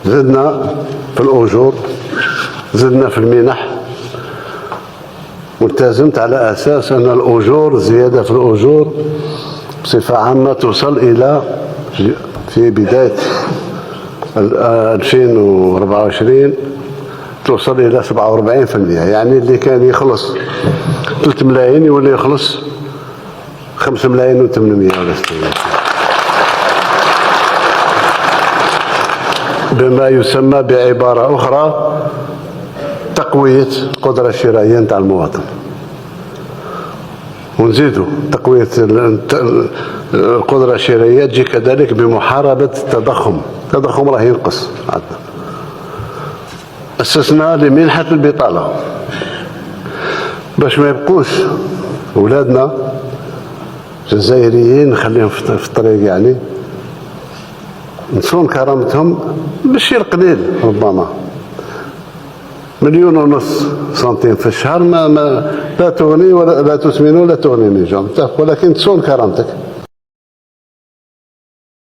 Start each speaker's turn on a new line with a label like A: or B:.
A: زدنا في الأجور، زدنا في المنح، والتزمت على أساس أن الأجور، زيادة في الأجور بصفة عامة توصل إلى في بداية 2024 توصل إلى 47%. يعني اللي كان يخلص 3 ملايين يولي يخلص 5 ملايين و800 ولا 600، بما يسمى بعبارة أخرى تقوية القدرة الشرائية نتاع المواطن. ونزيدوا تقوية القدرة الشرائية تجي كذلك بمحاربة التضخم. التضخم راه ينقص عندنا. أسسنا لمنحة البطالة باش ما يبقوش أولادنا جزائريين نخليهم في الطريق، يعني نصون كرامتهم بالشيء القليل، ربما 1.5 مليون سنتيم في الشهر ما لا تغني ولا لا تسمن ولا تغني من جوع، ولكن تصون كرامتك.